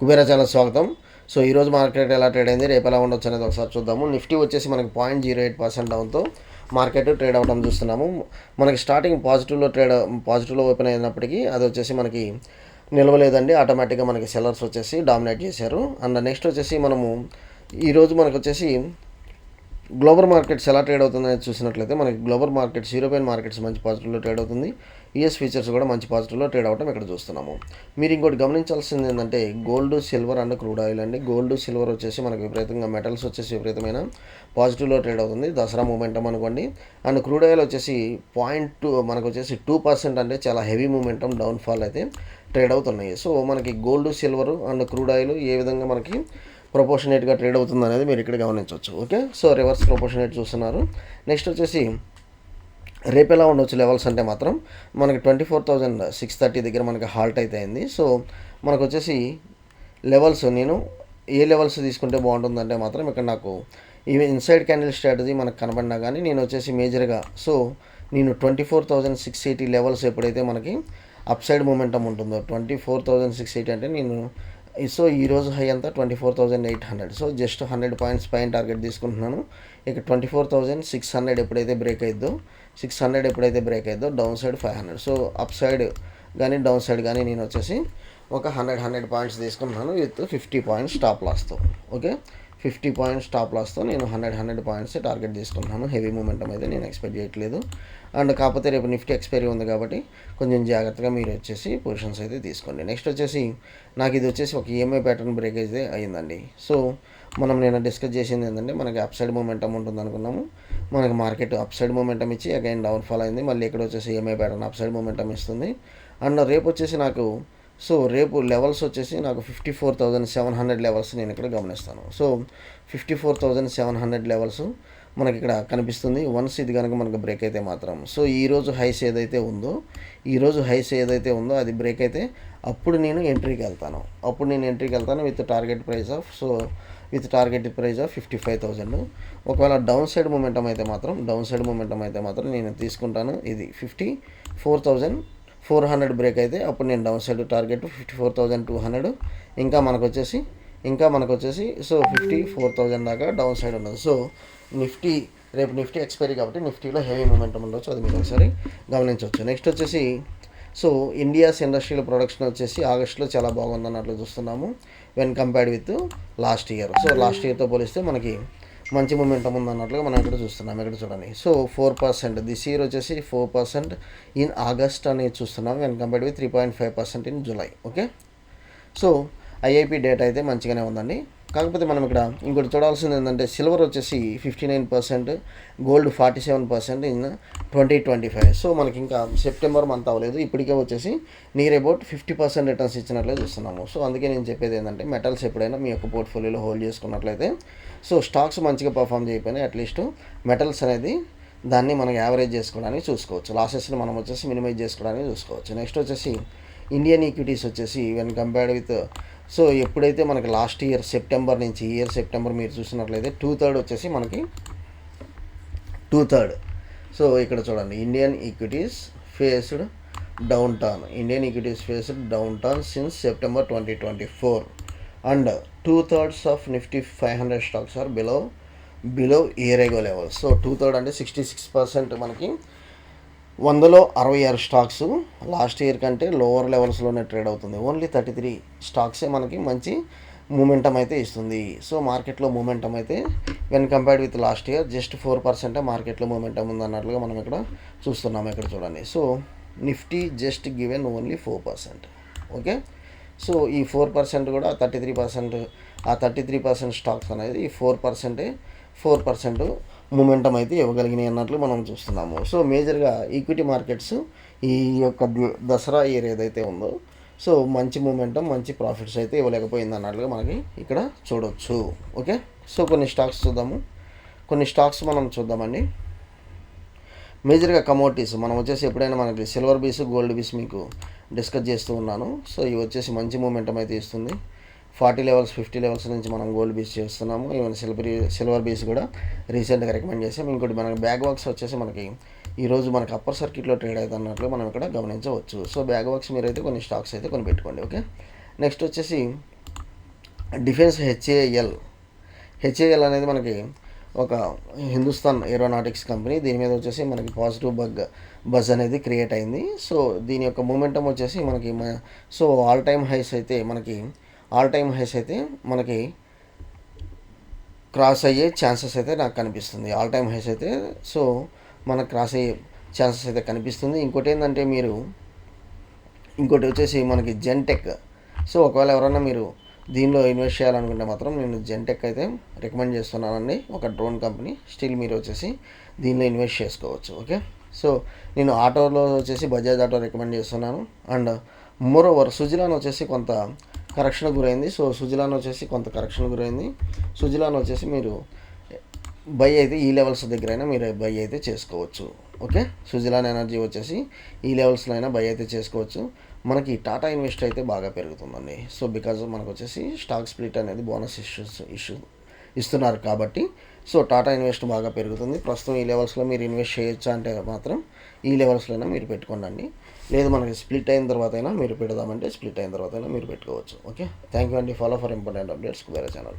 Kubera channel స్వాగతం. So ఈరోజు market ఎలా ట్రేడ్ అయింది, రేపు ఎలా ఉండొచ్చు అనేది ఒకసారి చూద్దాము. నిఫ్టీ వచ్చేసి మనకి 0.08% డౌన్తో మార్కెట్ ట్రేడ్ అవ్వడం చూస్తున్నాము. మనకి స్టార్టింగ్ పాజిటివ్లో ఓపెన్ అయినప్పటికీ అది వచ్చేసి మనకి నిలవలేదండి. ఆటోమేటిక్గా మనకి సెల్లర్స్ వచ్చేసి డామినేట్ చేశారు. అండ్ నెక్స్ట్ వచ్చేసి మనము ఈరోజు మనకు వచ్చేసి గ్లోబల్ మార్కెట్స్ ఎలా ట్రేడ్ అవుతుందని చూసినట్లయితే మనకి గ్లోబల్ మార్కెట్స్, యూరోపియన్ మార్కెట్స్ మంచి పాజిటివ్లో ట్రేడ్ అవుతుంది. యూఎస్ ఫ్యూచర్స్ కూడా మంచి పాజిటివ్లో ట్రేడ్ అవ్వడం ఇక్కడ చూస్తున్నాము. మీరు ఇంకోటి గమనించాల్సింది ఏంటంటే gold, silver and crude oil అండి. గోల్డ్, సిల్వర్ వచ్చేసి మనకి విపరీతంగా, మెటల్స్ వచ్చేసి విపరీతమైన పాజిటివ్లో ట్రేడ్ అవుతుంది. దసరా మూమెంటం అనుకోండి. అండ్ క్రూడ్ ఆయిల్ వచ్చేసి మనకు వచ్చేసి 2% అంటే చాలా హెవీ మూమెంటం, డౌన్ఫాల్ అయితే ట్రేడ్ అవుతున్నాయి. సో మనకి gold, silver and crude oil ఏ విధంగా మనకి ప్రపోర్షనేట్గా ట్రేడ్ అవుతుంది అనేది మీరు ఇక్కడ గమనించవచ్చు. ఓకే, సో రివర్స్ ప్రపోర్షనేట్ చూస్తున్నారు. నెక్స్ట్ వచ్చేసి రేపు ఎలా ఉండొచ్చు లెవెల్స్ అంటే మాత్రం మనకి 24,630 దగ్గర మనకి హాల్ట్ అయితే అయింది. సో మనకు వచ్చేసి లెవెల్స్ నేను ఏ లెవెల్స్ తీసుకుంటే బాగుంటుందంటే మాత్రం ఇక్కడ నాకు ఇవి ఇన్సైడ్ క్యాండిల్ స్ట్రాటజీ మనకు కనబడినా కానీ నేను వచ్చేసి మేజర్గా నేను 24,680 లెవెల్స్ ఎప్పుడైతే మనకి అప్ సైడ్ మూమెంటం ఉంటుందో, 24,680 అంటే ఈరోజు హై అంతా 24,800. సో జస్ట్ 100 పాయింట్స్ పైన టార్గెట్ తీసుకుంటున్నాను. ఇక 24,600 ఎప్పుడైతే బ్రేక్ అయిద్దో down side 500. So up side కానీ డౌన్ సైడ్ కానీ నేను వచ్చేసి ఒక 100 పాయింట్స్ తీసుకుంటున్నాను విత్ 50 పాయింట్స్ స్టాప్ లాస్తో. ఓకే, 50 పాయింట్స్ స్టాప్ లాస్తో నేను 100 పాయింట్స్ టార్గెట్ తీసుకుంటున్నాను. హెవీ మూమెంటం అయితే నేను ఎక్స్పెక్ట్ చేయట్లేదు. అండ్ కాకపోతే రేపు నిఫ్టీ ఎక్స్పైరీ ఉంది కాబట్టి కొంచెం జాగ్రత్తగా మీరు వచ్చేసి పొజిషన్స్ అయితే తీసుకోండి. నెక్స్ట్ వచ్చేసి నాకు ఇది వచ్చేసి ఒక ఈఎంఐ ప్యాటర్న్ బ్రేక్ అయితే అయ్యిందండి. సో మనం నేను డిస్కస్ చేసింది ఏంటంటే మనకి అప్ సైడ్ మూమెంటం ఉంటుంది అనుకున్నాము. మనకి మార్కెట్ అప్ సైడ్ మూమెంటం ఇచ్చి అగైన్ డౌన్ఫాల్ అయింది. మళ్ళీ ఇక్కడ వచ్చేసి EMI pattern up side momentum ఇస్తుంది. అండ్ రేపు వచ్చేసి రేపు లెవెల్స్ వచ్చేసి నాకు 54,700 లెవెల్స్ నేను ఇక్కడ గమనిస్తాను. సో 54,700 లెవెల్స్ మనకి ఇక్కడ కనిపిస్తుంది. వన్స్ ఇది కనుక మనకు బ్రేక్ అయితే మాత్రం ఈరోజు హైస్ ఏదైతే ఉందో అది బ్రేక్ అయితే అప్పుడు నేను ఎంట్రీకి వెళ్తాను. With target price of 55,000. ఒకవేళ డౌన్ సైడ్ మూమెంటం అయితే మాత్రం నేను తీసుకుంటాను. ఇది 54,400 బ్రేక్ అయితే అప్పుడు నేను డౌన్ సైడ్ టార్గెట్ 54,200. ఇంకా మనకు వచ్చేసి 54,000 దాకా డౌన్ సైడ్ ఉండదు. సో రేపు నిఫ్టీ ఎక్స్పైరీ కాబట్టి నిఫ్టీలో హెవీ మూమెంటం ఉండొచ్చు, అది మీరు ఒకసారి గమనించవచ్చు. నెక్స్ట్ వచ్చేసి ఇండియాస్ ఇండస్ట్రియల్ ప్రొడక్షన్ వచ్చేసి ఆగస్టులో చాలా బాగుందన్నట్లు చూస్తున్నాము when compared with last year. Last ఇయర్తో పోలిస్తే మనకి మంచి మూమెంటం ఉందన్నట్లుగా మనం ఇక్కడ చూస్తున్నాం. ఇక్కడ చూడండి. 4% దిస్ ఇయర్ వచ్చేసి 4% ఇన్ ఆగస్ట్ అనేది చూస్తున్నాం when compared with 3.5% in July. Okay, so IIP data అయితే మంచిగానే ఉందండి. కాకపోతే మనం ఇక్కడ ఇంకోటి చూడాల్సింది ఏంటంటే సిల్వర్ వచ్చేసి 59%, గోల్డ్ 47% ఇన్ 2025. సో మనకి ఇంకా సెప్టెంబర్ మంత్ అవ్వలేదు, ఇప్పటికే వచ్చేసి నియర్ అబౌట్ 50% రిటర్న్స్ ఇచ్చినట్లే చూస్తున్నాము. సో అందుకే నేను చెప్పేది ఏంటంటే మెటల్స్ ఎప్పుడైనా మీ యొక్క పోర్ట్ఫోలియోలో హోల్డ్ చేసుకున్నట్లయితే స్టాక్స్ మంచిగా పర్ఫామ్ చేయకపోయినా అట్లీస్ట్ మెటల్స్ అనేది దాన్ని మనం యావరేజ్ చేసుకోవడానికి చూసుకోవచ్చు. లాసెస్ని మనం వచ్చేసి మినిమైజ్ చేసుకోవడానికి చూసుకోవచ్చు. నెక్స్ట్ వచ్చేసి ఇండియన్ ఈక్విటీస్ వచ్చేసి వెన్ కంపేర్డ్ విత్ ఎప్పుడైతే మనకి లాస్ట్ ఇయర్ సెప్టెంబర్ నుంచి ఈ ఇయర్ సెప్టెంబర్ మీరు చూసినట్లయితే 2/3 వచ్చేసి మనకి 2/3. ఇక్కడ చూడండి, Indian equities faced downturn since September 2024 and 2/3 of Nifty 500 stocks are below year ago levels. 2/3 అంటే 66% మనకి 100లో 66 స్టాక్స్ లాస్ట్ ఇయర్ కంటే లోవర్ లెవెల్స్లోనే ట్రేడ్ అవుతుంది. ఓన్లీ 33 స్టాక్సే మనకి మంచి మూమెంటం అయితే ఇస్తుంది. మార్కెట్లో మూమెంటం అయితే when compared with last year just 4% మార్కెట్లో మూమెంటం ఉందన్నట్లుగా మనం ఇక్కడ చూస్తున్నాము. ఇక్కడ చూడండి. Nifty just given only 4%. Okay, ఈ 4% కూడా 33% స్టాక్స్ అనేది ఈ 4% మూమెంటం అయితే ఇవ్వగలిగినాయి అన్నట్లు మనం చూస్తున్నాము. మేజర్గా ఈక్విటీ మార్కెట్స్ ఈ యొక్క దసరా ఇయర్ ఏదైతే ఉందో మంచి మూమెంటం, మంచి ప్రాఫిట్స్ అయితే ఇవ్వలేకపోయింది అన్నట్లుగా మనకి ఇక్కడ చూడవచ్చు. ఓకే, కొన్ని స్టాక్స్ మనం చూద్దామండి. మేజర్గా కమోడిటీస్ మనం వచ్చేసి ఎప్పుడైనా మనకి సిల్వర్ బీస్, గోల్డ్ బీస్ మీకు డిస్కస్ చేస్తూ ఉన్నాను. ఇవి వచ్చేసి మంచి మూమెంటం అయితే ఇస్తుంది. 40 లెవెల్స్ 50 లెవెల్స్ నుంచి మనం గోల్డ్ బీస్ చేస్తున్నాము. ఈవెన్ సిల్వర్ బీస్ కూడా రీసెంట్గా రికమెండ్ చేసాం. ఇంకోటి మనకి బ్యాగ్ వర్క్స్ వచ్చేసి మనకి ఈరోజు మనకి అప్పర్ సర్క్యూట్లో ట్రేడ్ అవుతున్నట్లు మనం ఇక్కడ గమనించవచ్చు. బ్యాగ్ వర్క్స్ మీరైతే కొన్ని స్టాక్స్ అయితే కొని పెట్టుకోండి. ఓకే, నెక్స్ట్ వచ్చేసి డిఫెన్స్ హెచ్ఏఎల్ అనేది మనకి ఒక హిందుస్థాన్ ఏరోనాటిక్స్ కంపెనీ. దీని మీద వచ్చేసి మనకి పాజిటివ్ బజ్ అనేది క్రియేట్ అయింది. సో దీని యొక్క మూమెంటం వచ్చేసి మనకి సో ఆల్ టైమ్ హైస్ అయితే మనకి క్రాస్ అయ్యే ఛాన్సెస్ అయితే నాకు కనిపిస్తుంది. ఆల్ టైమ్ హైస్ అయితే సో మనకు క్రాస్ అయ్యే ఛాన్సెస్ అయితే కనిపిస్తుంది. ఇంకోటి వచ్చేసి మనకి జెన్టెక్. సో ఒకవేళ ఎవరైనా మీరు దీనిలో ఇన్వెస్ట్ చేయాలనుకుంటే మాత్రం నేను జెన్టెక్ అయితే రికమెండ్ చేస్తున్నానండి. ఒక డ్రోన్ కంపెనీ. స్టిల్ మీరు వచ్చేసి దీనిలో ఇన్వెస్ట్ చేసుకోవచ్చు. ఓకే, సో నేను ఆటోలో వచ్చేసి బజాజ్ ఆటో రికమెండ్ చేస్తున్నాను. అండ్ మోర్ ఓవర్ సుజలాన్ వచ్చేసి కొంత కరెక్షన్ గురైంది. సుజలాన్ వచ్చేసి మీరు బై అయితే ఈ లెవెల్స్ దగ్గర అయినా మీరు బై అయితే చేసుకోవచ్చు. ఓకే, సుజలాన్ ఎనర్జీ వచ్చేసి ఈ లెవెల్స్లో అయినా బై అయితే చేసుకోవచ్చు. మనకి టాటా ఇన్వెస్ట్ అయితే బాగా పెరుగుతుందండి. సో బికాజ్ మనకు వచ్చేసి స్టాక్ స్ప్లిట్ అనేది బోనస్ ఇస్తున్నారు కాబట్టి సో టాటా ఇన్వెస్ట్ బాగా పెరుగుతుంది. ప్రస్తుతం ఈ లెవెల్స్లో మీరు ఇన్వెస్ట్ చేయొచ్చా అంటే మాత్రం ఈ లెవెల్స్లో అయినా మీరు పెట్టుకోండి. లేదు మనకి స్ప్లిట్ అయిన తర్వాత అయినా మీరు పెడదామంటే స్ప్లిట్ అయిన తర్వాత అయినా మీరు పెట్టుకోవచ్చు. ఓకే, థ్యాంక్ యూ అండి. Follow for important updates Kubera channel.